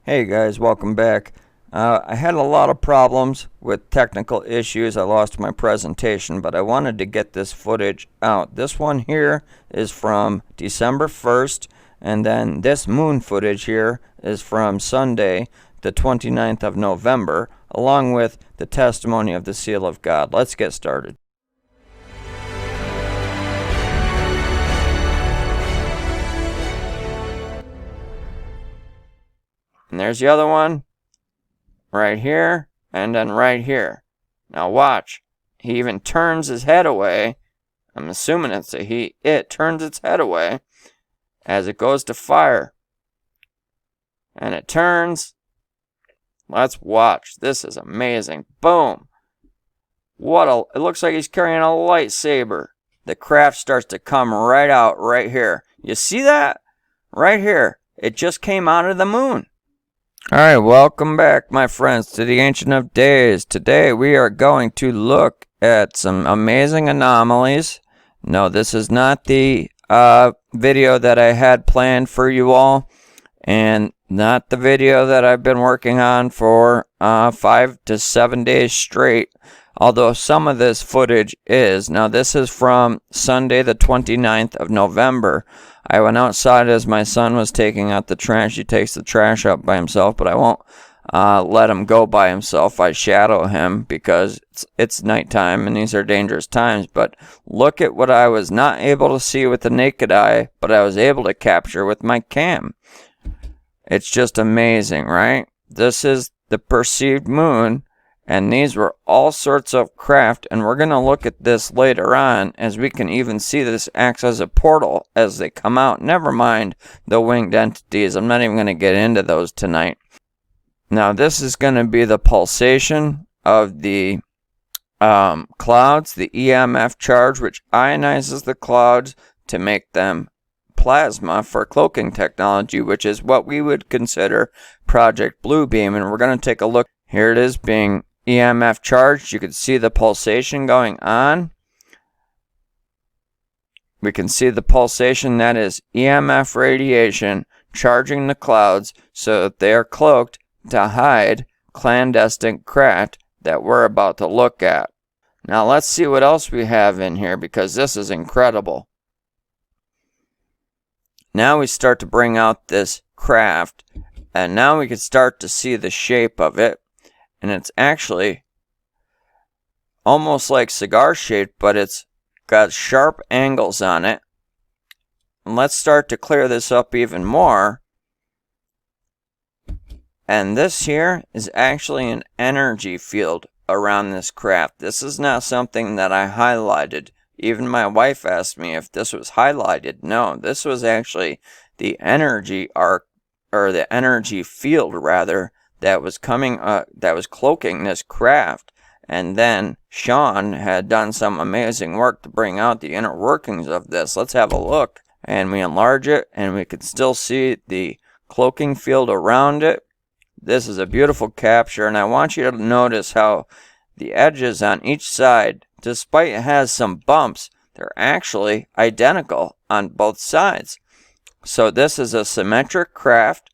Hey guys, welcome back. I had a lot of problems with technical issues. I lost my presentation, but I wanted to get this footage out. This one here is from December 1st, and then this moon footage here is from Sunday, the 29th of November, along with the testimony of the seal of God. Let's get started. And there's the other one, right here, and then right here. Now watch, he even turns his head away. I'm assuming it's a he. It turns its head away as it goes to fire. And it turns. Let's watch. This is amazing. Boom. It looks like he's carrying a lightsaber. The craft starts to come right out right here. You see that? Right here. It just came out of the moon. Alright, welcome back, my friends, to the Ancient of Days. Today we are going to look at some amazing anomalies. No, this is not the video that I had planned for you all, and not the video that I've been working on for 5 to 7 days straight, although some of this footage is. Now, this is from Sunday the 29th of November. I went outside as my son was taking out the trash. He takes the trash out by himself, but I won't let him go by himself. I shadow him because it's nighttime and these are dangerous times. But look at what I was not able to see with the naked eye, but I was able to capture with my cam. It's just amazing, right? This is the perceived moon. And these were all sorts of craft, and we're going to look at this later on, as we can even see this acts as a portal as they come out. Never mind the winged entities. I'm not even going to get into those tonight. Now, this is going to be the pulsation of the clouds, the EMF charge, which ionizes the clouds to make them plasma for cloaking technology, which is what we would consider Project Bluebeam. And we're going to take a look. Here it is being EMF charged. You can see the pulsation going on. We can see the pulsation. That is EMF radiation charging the clouds so that they are cloaked to hide clandestine craft that we're about to look at. Now let's see what else we have in here, because this is incredible. Now we start to bring out this craft, and now we can start to see the shape of it. And it's actually almost like cigar shaped, but it's got sharp angles on it. And let's start to clear this up even more. And this here is actually an energy field around this craft. This is not something that I highlighted. Even my wife asked me if this was highlighted. No, this was actually the energy arc, or the energy field rather, that was coming that was cloaking this craft. And then Sean had done some amazing work to bring out the inner workings of this. Let's have a look. And we enlarge it, and we can still see the cloaking field around it. This is a beautiful capture, and I want you to notice how the edges on each side, despite it has some bumps, they're actually identical on both sides. So this is a symmetric craft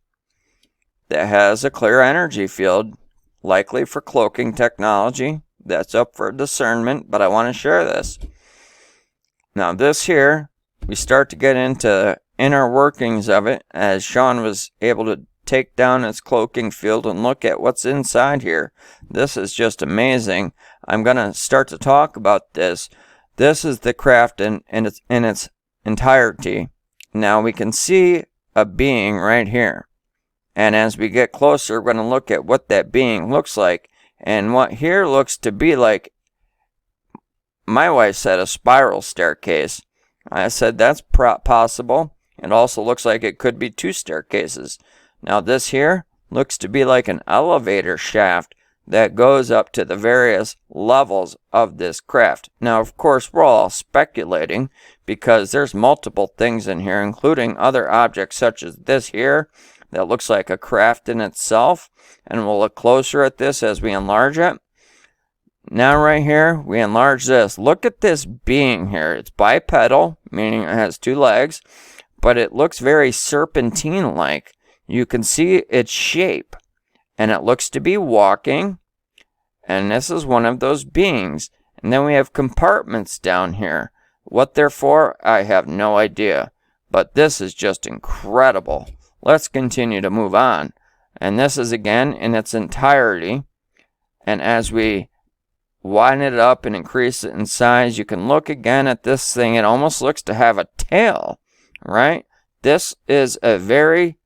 that has a clear energy field, likely for cloaking technology. That's up for discernment, but I want to share this. Now this here, we start to get into inner workings of it, as Sean was able to take down its cloaking field and look at what's inside here. This is just amazing. I'm going to start to talk about this. This is the craft in its entirety. Now we can see a being right here. And as we get closer, we're going to look at what that being looks like. And what here looks to be like, my wife said, a spiral staircase. I said that's possible. It also looks like it could be 2 staircases. Now this here looks to be like an elevator shaft that goes up to the various levels of this craft. Now, of course, we're all speculating because there's multiple things in here, including other objects such as this here, that looks like a craft in itself, and we'll look closer at this as we enlarge it. Now right here, we enlarge this. Look at this being here. It's bipedal, meaning it has 2 legs, but it looks very serpentine-like. you can see its shape, and it looks to be walking, and this is one of those beings. And then we have compartments down here. What they're for, I have no idea, but this is just incredible. Let's continue to move on, and this is again in its entirety, and as we widen it up and increase it in size, you can look again at this thing. It almost looks to have a tail, right? This is a very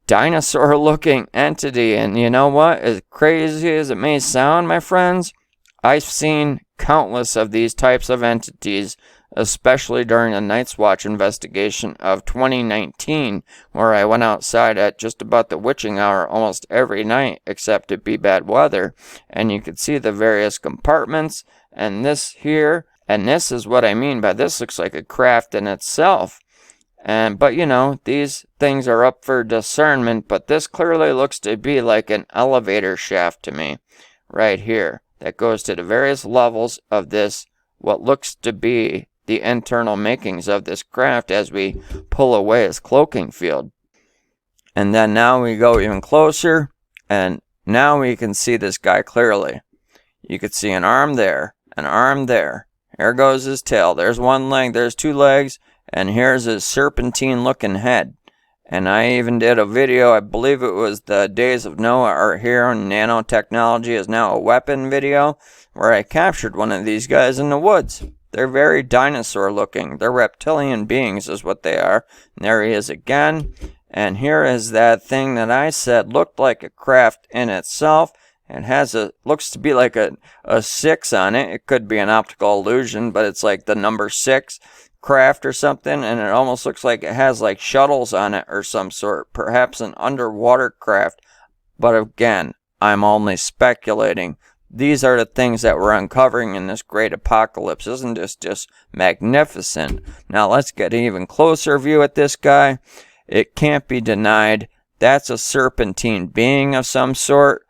dinosaur looking entity, and you know what, as crazy as it may sound, my friends, I've seen countless of these types of entities, especially during the Night's Watch investigation of 2019, where I went outside at just about the witching hour almost every night except it be bad weather, and you could see the various compartments, and this here, and this is what I mean by this looks like a craft in itself. But you know, these things are up for discernment, but this clearly looks to be like an elevator shaft to me, right here, that goes to the various levels of this, what looks to be the internal makings of this craft as we pull away its cloaking field. And then now we go even closer, and now we can see this guy clearly. You could see an arm there, an arm there. Here goes his tail. There's one leg, there's two legs, and here's his serpentine looking head. And I even did a video, I believe it was the Days of Noah Are Here and Nanotechnology Is Now a Weapon video, where I captured one of these guys in the woods. They're very dinosaur looking. They're reptilian beings is what they are. And there he is again. And here is that thing that I said looked like a craft in itself. It has looks to be like a 6 on it. It could be an optical illusion, but it's like the number 6 craft or something, and it almost looks like it has like shuttles on it or some sort, perhaps an underwater craft. But again, I'm only speculating. These are the things that we're uncovering in this great apocalypse. Isn't this just magnificent? Now let's get an even closer view at this guy. It can't be denied. That's a serpentine being of some sort.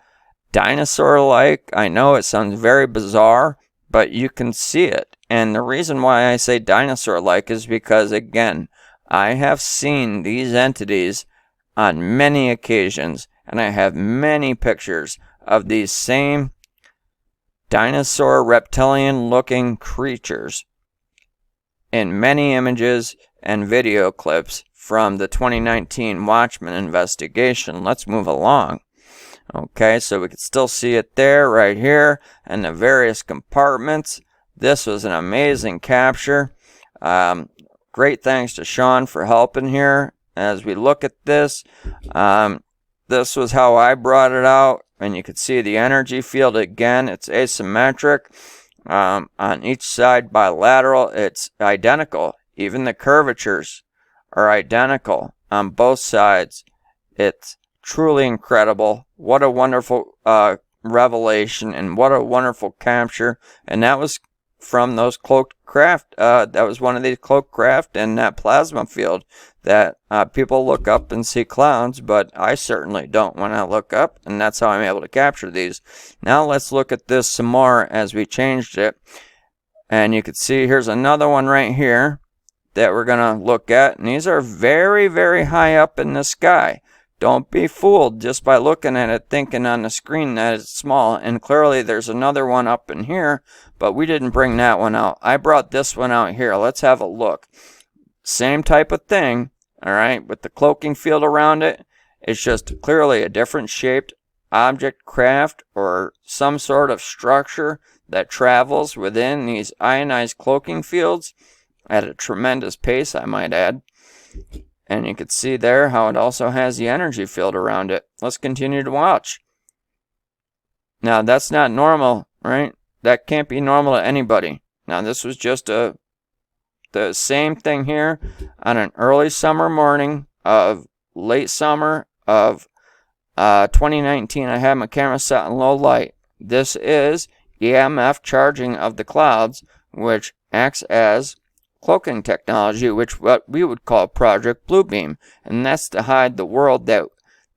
Dinosaur-like. I know it sounds very bizarre, but you can see it. And the reason why I say dinosaur-like is because, again, I have seen these entities on many occasions, and I have many pictures of these same dinosaur reptilian-looking creatures in many images and video clips from the 2019 Watchmen investigation. Let's move along. Okay, so we can still see it there, right here, and the various compartments. This was an amazing capture. Great thanks to Sean for helping here. As we look at this, this was how I brought it out, and you can see the energy field again. It's asymmetric. On each side bilateral, it's identical. Even the curvatures are identical on both sides. It's truly incredible. What a wonderful revelation, and what a wonderful capture. And that was from those cloaked craft. That was one of these cloaked craft in that plasma field that people look up and see clouds, but I certainly don't when I look up, and that's how I'm able to capture these. Now let's look at this some more as we changed it. And you can see here's another one right here that we're going to look at, and these are very, very high up in the sky. Don't be fooled just by looking at it thinking on the screen that it's small, and clearly there's another one up in here, but we didn't bring that one out. I brought this one out here. Let's have a look. Same type of thing, alright, with the cloaking field around it. It's just clearly a different shaped object, craft, or some sort of structure that travels within these ionized cloaking fields at a tremendous pace, I might add. And you can see there how it also has the energy field around it. Let's continue to watch. Now that's not normal, right? That can't be normal to anybody. Now this was just the same thing here on an early summer morning of late summer of 2019. I had my camera set on low light. This is EMF charging of the clouds, which acts as cloaking technology, which what we would call Project Bluebeam, and that's to hide the world that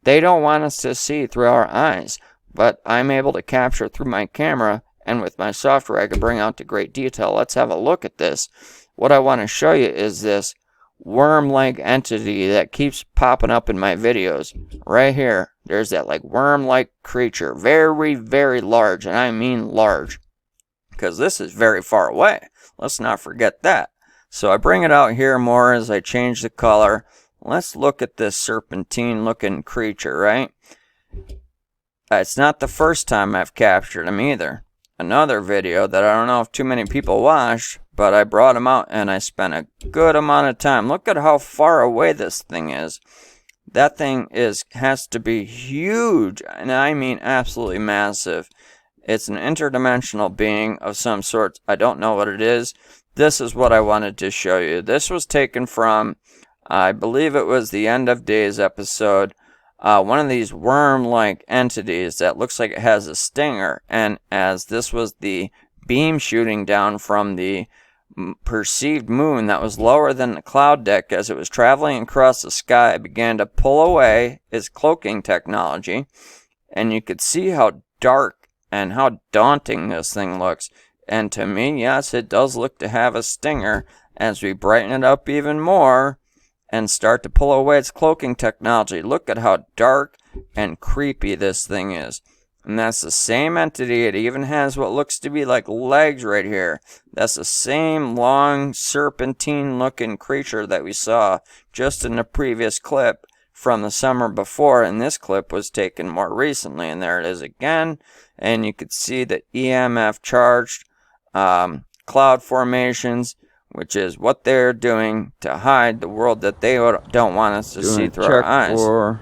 they don't want us to see through our eyes, but I'm able to capture through my camera, and with my software I can bring out to great detail. Let's have a look at this. What I want to show you is this. worm-like entity that keeps popping up in my videos. Right here, there's that like worm-like creature. Very, very large, and I mean large. Because this is very far away. Let's not forget that. So I bring it out here more as I change the color. Let's look at this serpentine-looking creature, right? It's not the first time I've captured him either. Another video that I don't know if too many people watched, but I brought him out and I spent a good amount of time. Look at how far away this thing is. That thing has to be huge, and I mean absolutely massive. It's an interdimensional being of some sort. I don't know what it is. This is what I wanted to show you. This was taken from, I believe it was the End of Days episode. One of these worm-like entities that looks like it has a stinger. And as this was the beam shooting down from the perceived moon that was lower than the cloud deck as it was traveling across the sky, it began to pull away its cloaking technology. And you could see how dark and how daunting this thing looks. And to me, yes, it does look to have a stinger. As we brighten it up even more and start to pull away its cloaking technology, look at how dark and creepy this thing is. And that's the same entity. It even has what looks to be like legs right here. That's the same long serpentine looking creature that we saw just in the previous clip from the summer before, and this clip was taken more recently. And there it is again. And you could see the EMF charged cloud formations, which is what they're doing to hide the world that they don't want us to see through our eyes.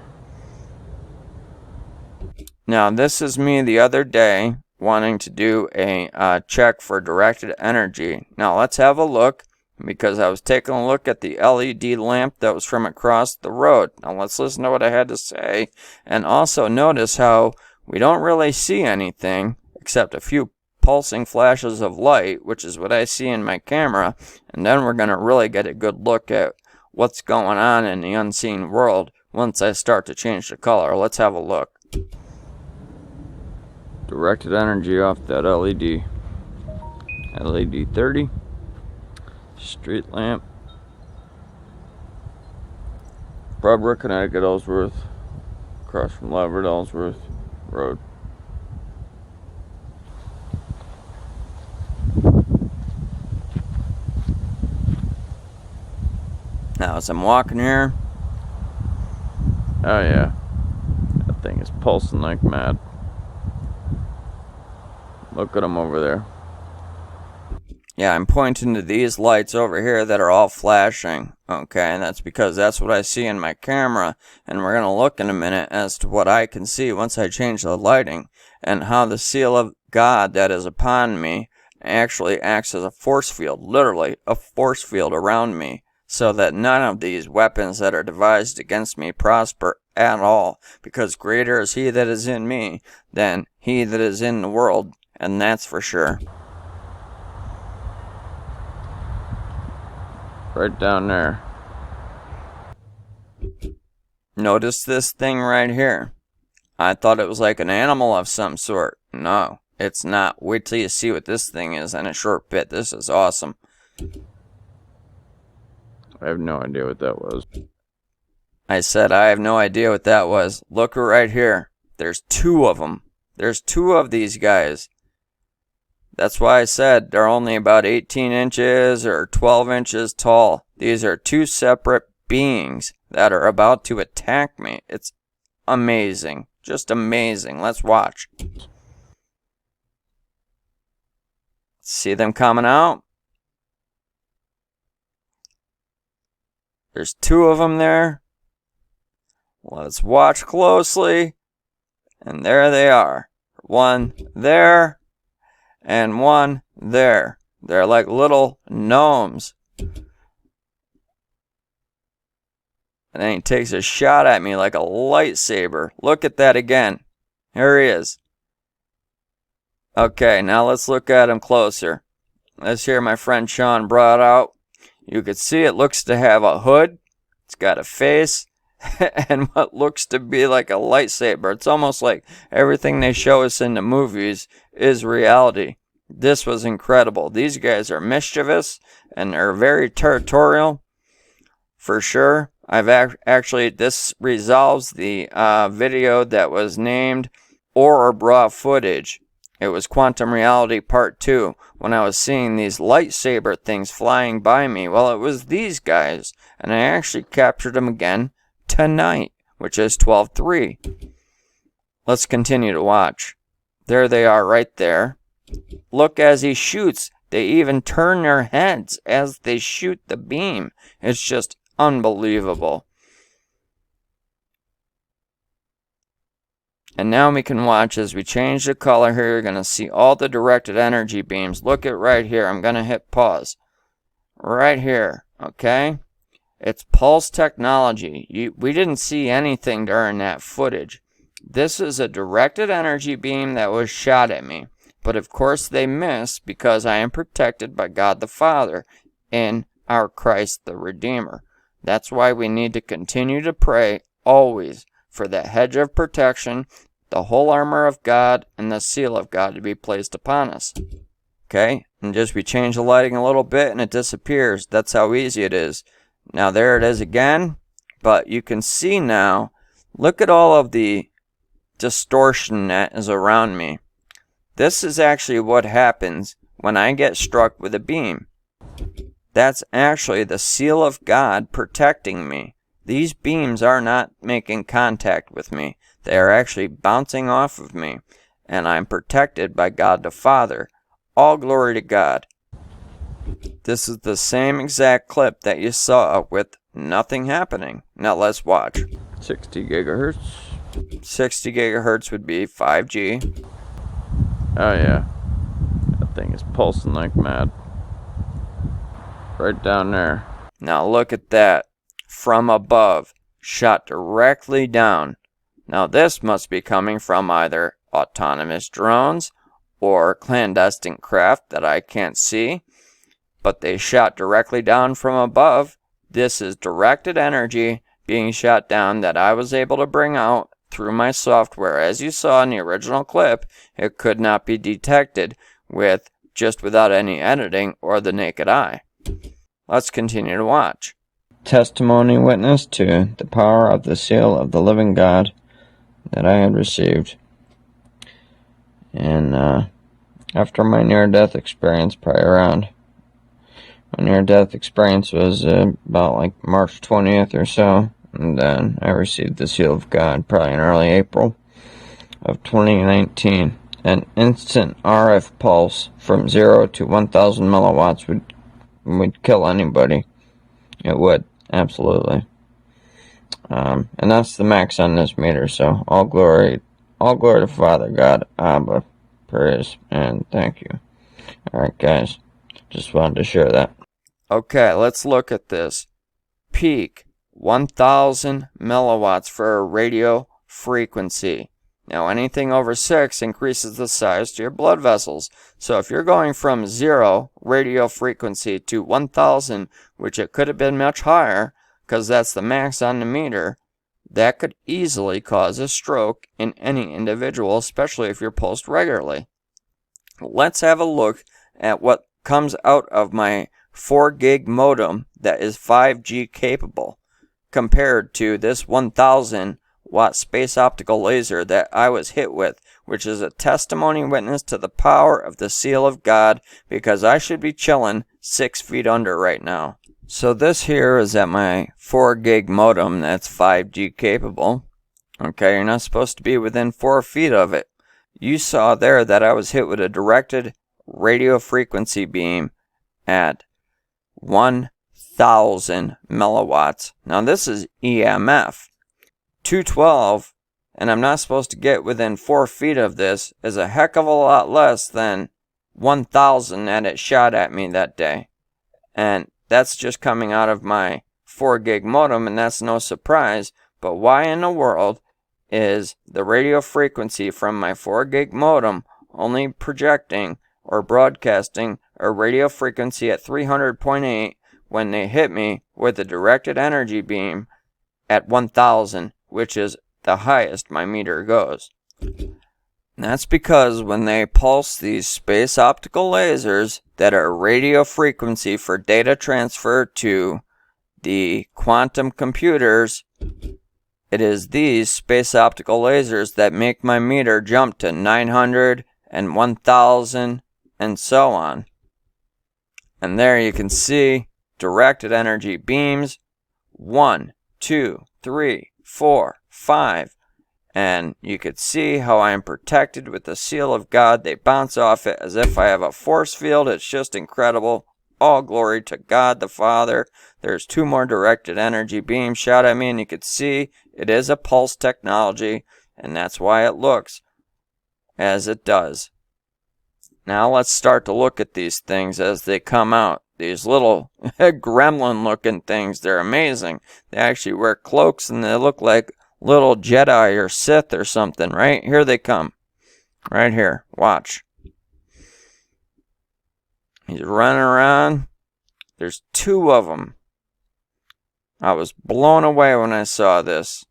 Now, this is me the other day wanting to do a check for directed energy. Now, let's have a look, because I was taking a look at the LED lamp that was from across the road. Now, let's listen to what I had to say, and also notice how we don't really see anything except a few pulsing flashes of light, which is what I see in my camera, and then we're going to really get a good look at what's going on in the unseen world once I start to change the color. Let's have a look. Directed energy off that LED. LED 30. Street lamp. Barbara, Connecticut, Ellsworth. Across from Leverett, Ellsworth Road. Now as I'm walking here, oh yeah, that thing is pulsing like mad. Look at them over there. Yeah, I'm pointing to these lights over here that are all flashing. Okay, and that's because that's what I see in my camera. And we're going to look in a minute as to what I can see once I change the lighting. And how the seal of God that is upon me actually acts as a force field. Literally, a force field around me. So that none of these weapons that are devised against me prosper at all. Because greater is he that is in me than he that is in the world. And that's for sure. Right down there. Notice this thing right here. I thought it was like an animal of some sort. No, it's not. Wait till you see what this thing is in a short bit. This is awesome. I have no idea what that was. I said I have no idea what that was. Look right here. There's two of them. There's two of these guys. That's why I said they're only about 18 inches or 12 inches tall. These are two separate beings that are about to attack me. It's amazing. Just amazing. Let's watch. See them coming out? There's two of them there. Let's watch closely. And there they are. One there. And one there. They're like little gnomes. And then he takes a shot at me like a lightsaber. Look at that again. Here he is. Okay, now let's look at him closer. Let's hear my friend Sean brought out. You can see it looks to have a hood. It's got a face. And what looks to be like a lightsaber. It's almost like everything they show us in the movies is reality. This was incredible. These guys are mischievous and they're very territorial. for sure. Actually, this resolves the video that was named Orb Raw Footage. It was Quantum Reality Part 2, when I was seeing these lightsaber things flying by me. Well, it was these guys, and I actually captured them again tonight, which is 12/3. Let's continue to watch. There they are right there. Look as he shoots. They even turn their heads as they shoot the beam. It's just unbelievable. And now we can watch as we change the color here. You're going to see all the directed energy beams. Look at right here. I'm going to hit pause. Right here. Okay? It's pulse technology. We didn't see anything during that footage. This is a directed energy beam that was shot at me. But of course they missed because I am protected by God the Father in our Christ the Redeemer. That's why we need to continue to pray always for the hedge of protection, the whole armor of God, and the seal of God to be placed upon us. Okay? And just we change the lighting a little bit and it disappears. That's how easy it is. Now there it is again. But you can see now, look at all of the distortion that is around me. This is actually what happens when I get struck with a beam. That's actually the seal of God protecting me. These beams are not making contact with me. They are actually bouncing off of me. And I'm protected by God the Father. All glory to God. This is the same exact clip that you saw with nothing happening. Now let's watch. 60 gigahertz. 60 gigahertz would be 5G. Oh yeah. That thing is pulsing like mad. Right down there. Now look at that. From above. Shot directly down. Now this must be coming from either autonomous drones or clandestine craft that I can't see. But they shot directly down from above. This is directed energy being shot down that I was able to bring out through my software. As you saw in the original clip, it could not be detected without any editing or the naked eye. Let's continue to watch. Testimony witness to the power of the seal of the living God that I had received. And after my near-death experience prior round, my near-death experience was about like March 20th or so, and then I received the seal of God probably in early April of 2019. An instant RF pulse from 0 to 1,000 milliwatts would kill anybody. It would, absolutely. And that's the max on this meter, so all glory to Father God, Abba, praise, and thank you. Alright guys, just wanted to share that. Okay, let's look at this. Peak, 1,000 milliwatts for a radio frequency. Now anything over 6 increases the size to your blood vessels. So if you're going from 0 radio frequency to 1,000, which it could have been much higher, because that's the max on the meter, that could easily cause a stroke in any individual, especially if you're pulsed regularly. Let's have a look at what comes out of my 4 gig modem that is 5G capable compared to this 1,000 watt space optical laser that I was hit with, which is a testimony witness to the power of the seal of God, because I should be chilling 6 feet under right now. So this here is at my 4 gig modem that's 5G capable. Okay, you're not supposed to be within 4 feet of it. You saw there that I was hit with a directed radio frequency beam at 1,000 milliwatts. Now this is EMF. 212, and I'm not supposed to get within 4 feet of this, is a heck of a lot less than 1,000 that it shot at me that day. And that's just coming out of my 4 gig modem, and that's no surprise. But why in the world is the radio frequency from my 4 gig modem only projecting or broadcasting a radio frequency at 300.8 when they hit me with a directed energy beam at 1,000, which is the highest my meter goes? And that's because when they pulse these space optical lasers that are radio frequency for data transfer to the quantum computers, it is these space optical lasers that make my meter jump to 900 and 1000 and so on. And there you can see directed energy beams 1, 2, 3, 4, 5. And you could see how I am protected with the seal of God. They bounce off it as if I have a force field. It's just incredible. All glory to God the Father. There's 2 more directed energy beams shot at me, and you could see it is a pulse technology, and that's why it looks as it does. Now let's start to look at these things as they come out. These little gremlin looking things, they're amazing. They actually wear cloaks and they look like little Jedi or Sith or something, right? Here they come. Right here. Watch. He's running around. There's 2 of them. I was blown away when I saw this.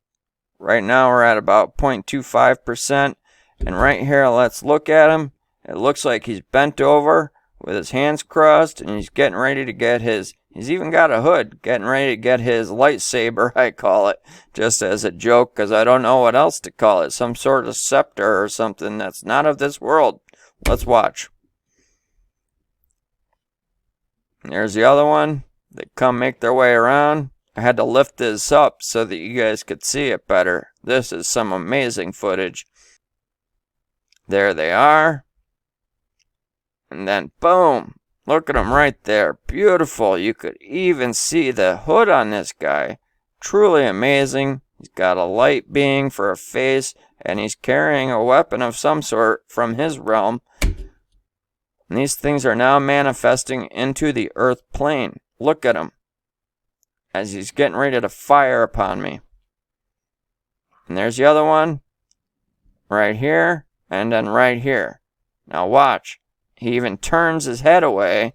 Right now we're at about 0.25%. And right here, let's look at him. It looks like he's bent over with his hands crossed, and he's getting ready to get his, he's even got a hood, getting ready to get his lightsaber, I call it, just as a joke, because I don't know what else to call it. Some sort of scepter or something that's not of this world. Let's watch. And there's the other one. They come make their way around. I had to lift this up so that you guys could see it better. This is some amazing footage. There they are. And then boom, look at him right there. Beautiful. You could even see the hood on this guy. Truly amazing. He's got a light being for a face, and he's carrying a weapon of some sort from his realm. And these things are now manifesting into the earth plane. Look at him as he's getting ready to fire upon me. And there's the other one right here, and then right here. Now watch. He even turns his head away.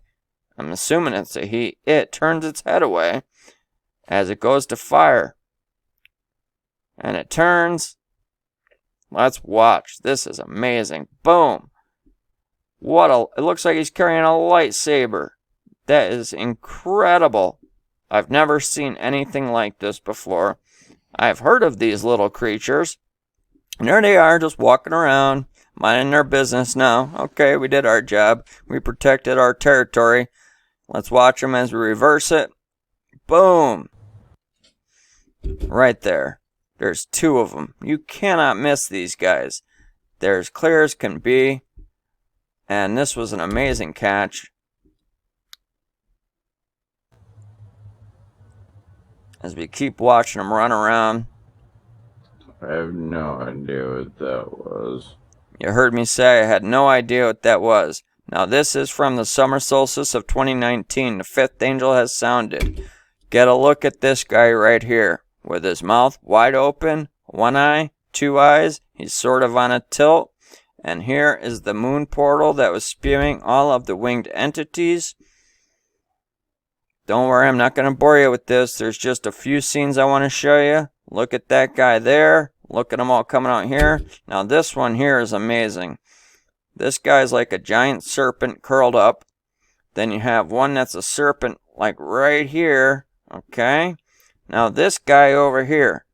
I'm assuming it's a he. It turns its head away as it goes to fire. And it turns. Let's watch. This is amazing. Boom. It looks like he's carrying a lightsaber. That is incredible. I've never seen anything like this before. I've heard of these little creatures. And there they are, just walking around, minding their business now. Okay, we did our job. We protected our territory. Let's watch them as we reverse it. Boom. Right there. There's 2 of them. You cannot miss these guys. They're as clear as can be. And this was an amazing catch. As we keep watching them run around. I have no idea what that was. You heard me say I had no idea what that was. Now this is from the summer solstice of 2019. The 5th angel has sounded. Get a look at this guy right here. With his mouth wide open, 1 eye, 2 eyes. He's sort of on a tilt. And here is the moon portal that was spewing all of the winged entities. Don't worry, I'm not going to bore you with this. There's just a few scenes I want to show you. Look at that guy there. Look at them all coming out here. Now this one here is amazing. This guy's like a giant serpent curled up. Then you have one that's a serpent like right here. Okay. Now this guy over here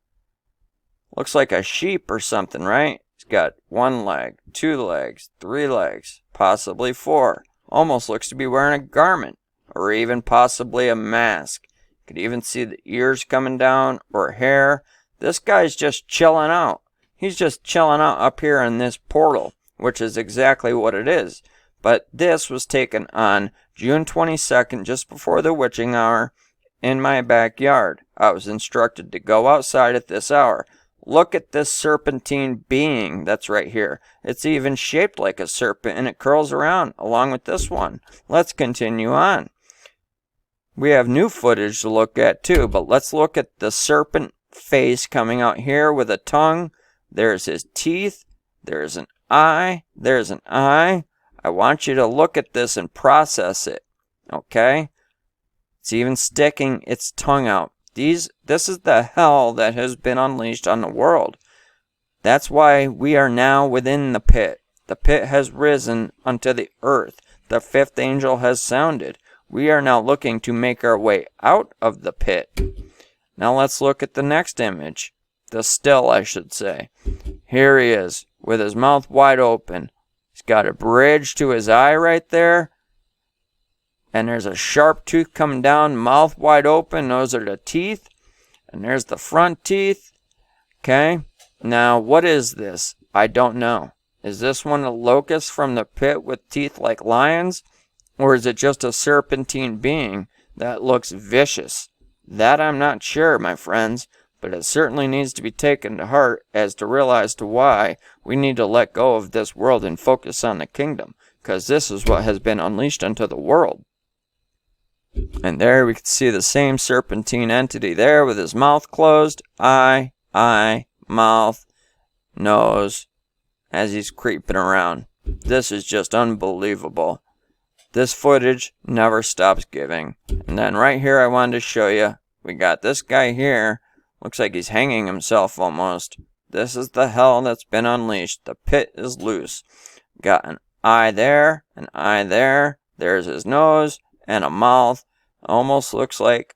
looks like a sheep or something, right? He's got 1 leg, 2 legs, 3 legs, possibly 4. Almost looks to be wearing a garment. Or even possibly a mask. You could even see the ears coming down or hair. This guy's just chilling out. He's just chilling out up here in this portal, which is exactly what it is. But this was taken on June 22nd, just before the witching hour, in my backyard. I was instructed to go outside at this hour. Look at this serpentine being that's right here. It's even shaped like a serpent, and it curls around along with this one. Let's continue on. We have new footage to look at too, but let's look at the serpent face coming out here with a tongue. There's his teeth. There's an eye. There's an eye. I want you to look at this and process it. Okay? It's even sticking its tongue out. This is the hell that has been unleashed on the world. That's why we are now within the pit. The pit has risen unto the earth. The 5th angel has sounded. We are now looking to make our way out of the pit. Now let's look at the next image. The still, I should say. Here he is, with his mouth wide open. He's got a bridge to his eye right there. And there's a sharp tooth coming down, mouth wide open. Those are the teeth. And there's the front teeth. Okay. Now, what is this? I don't know. Is this one a locust from the pit with teeth like lions? Or is it just a serpentine being that looks vicious? That I'm not sure, my friends. But it certainly needs to be taken to heart as to realize to why we need to let go of this world and focus on the kingdom. Because this is what has been unleashed unto the world. And there we can see the same serpentine entity there with his mouth closed. Eye, mouth, nose, as he's creeping around. This is just unbelievable. This footage never stops giving. And then right here I wanted to show you, we got this guy here. Looks like he's hanging himself almost. This is the hell that's been unleashed. The pit is loose. Got an eye there, an eye there. There's his nose and a mouth. Almost looks like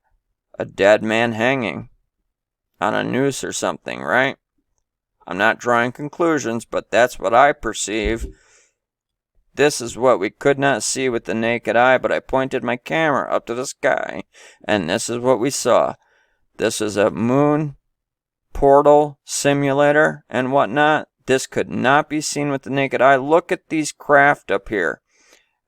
a dead man hanging on a noose or something, right? I'm not drawing conclusions, but that's what I perceive. This is what we could not see with the naked eye, but I pointed my camera up to the sky, and this is what we saw. This is a moon portal simulator and whatnot. This could not be seen with the naked eye. Look at these craft up here.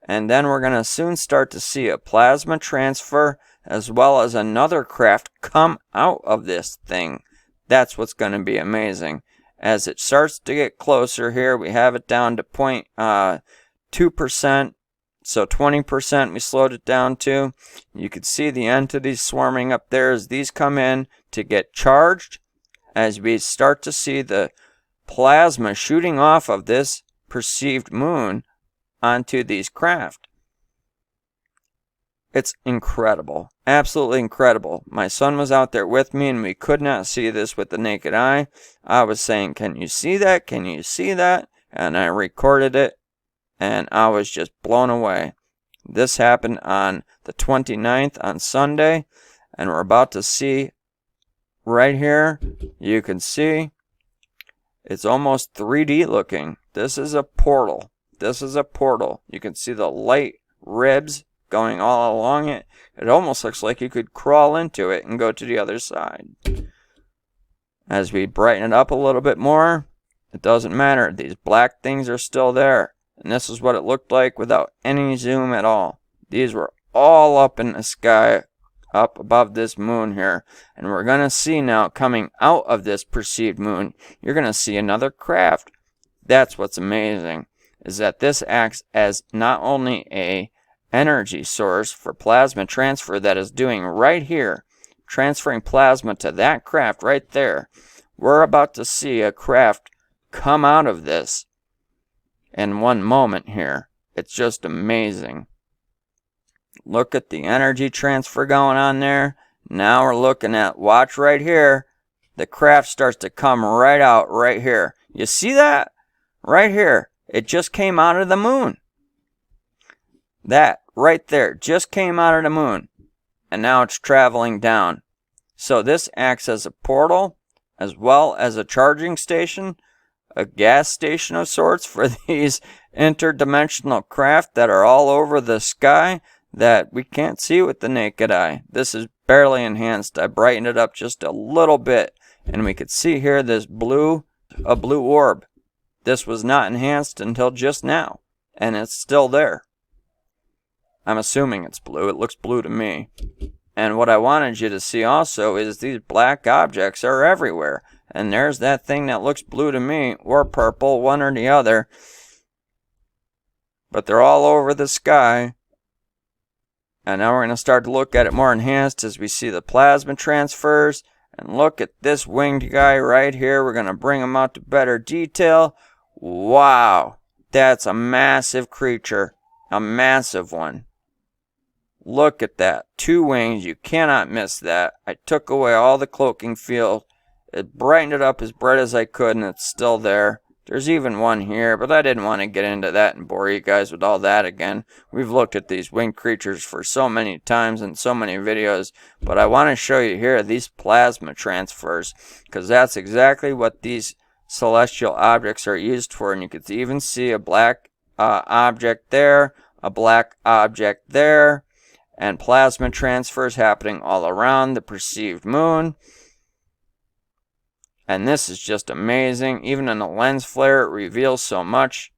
And then we're going to soon start to see a plasma transfer as well as another craft come out of this thing. That's what's going to be amazing. As it starts to get closer here, we have it down to 0.2%. So 20% we slowed it down to. You can see the entities swarming up there as these come in to get charged. As we start to see the plasma shooting off of this perceived moon onto these craft. It's incredible. Absolutely incredible. My son was out there with me and we could not see this with the naked eye. I was saying, can you see that? Can you see that? And I recorded it. And I was just blown away. This happened on the 29th on Sunday. And we're about to see right here. You can see it's almost 3D looking. This is a portal. This is a portal. You can see the light ribs going all along it. It almost looks like you could crawl into it and go to the other side. As we brighten it up a little bit more, it doesn't matter. These black things are still there. And this is what it looked like without any zoom at all. These were all up in the sky, up above this moon here. And we're going to see now, coming out of this perceived moon, you're going to see another craft. That's what's amazing, is that this acts as not only a energy source for plasma transfer that is doing right here, transferring plasma to that craft right there. We're about to see a craft come out of this in one moment here. It's just amazing. Look at the energy transfer going on there. Now we're looking at, watch right here, the craft starts to come right out right here. You see that? Right here. It just came out of the moon. That right there just came out of the moon. And now it's traveling down. So this acts as a portal as well as a charging station, a gas station of sorts for these interdimensional craft that are all over the sky that we can't see with the naked eye. This is barely enhanced. I brightened it up just a little bit and we could see here this blue orb. This was not enhanced until just now and it's still there. I'm assuming it's blue. It looks blue to me. And what I wanted you to see also is these black objects are everywhere. And there's that thing that looks blue to me, or purple, one or the other. But they're all over the sky. And now we're going to start to look at it more enhanced as we see the plasma transfers. And look at this winged guy right here. We're going to bring him out to better detail. Wow. That's a massive creature. A massive one. Look at that. 2 wings. You cannot miss that. I took away all the cloaking field. It brightened it up as bright as I could, and it's still there. There's even one here, but I didn't want to get into that and bore you guys with all that again. We've looked at these winged creatures for so many times in so many videos, but I want to show you here these plasma transfers, because that's exactly what these celestial objects are used for. And you can even see a black object there, a black object there, and plasma transfers happening all around the perceived moon. And this is just amazing. Even in a lens flare, it reveals so much.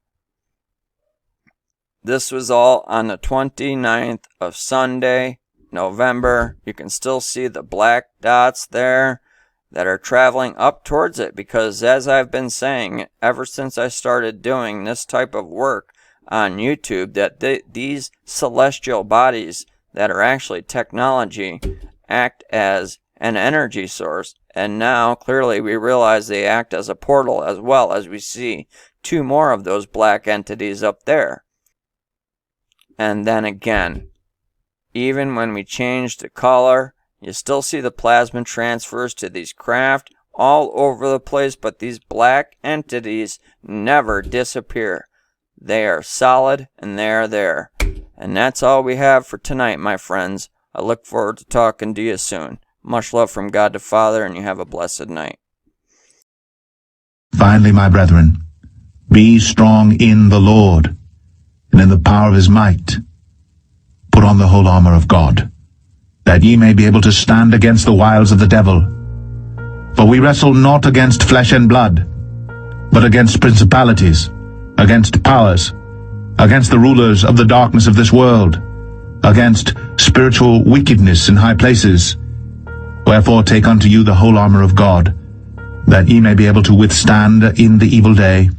This was all on the 29th of Sunday, November. You can still see the black dots there that are traveling up towards it, because as I've been saying ever since I started doing this type of work on YouTube, that these celestial bodies that are actually technology act as an energy source. And now, clearly, we realize they act as a portal as well, as we see two more of those black entities up there. And then again, even when we change the color, you still see the plasma transfers to these craft all over the place, but these black entities never disappear. They are solid, and they are there. And that's all we have for tonight, my friends. I look forward to talking to you soon. Much love from God the Father, and you have a blessed night. Finally, my brethren, be strong in the Lord, and in the power of his might. Put on the whole armor of God, that ye may be able to stand against the wiles of the devil. For we wrestle not against flesh and blood, but against principalities, against powers, against the rulers of the darkness of this world, against spiritual wickedness in high places. Wherefore take unto you the whole armor of God, that ye may be able to withstand in the evil day,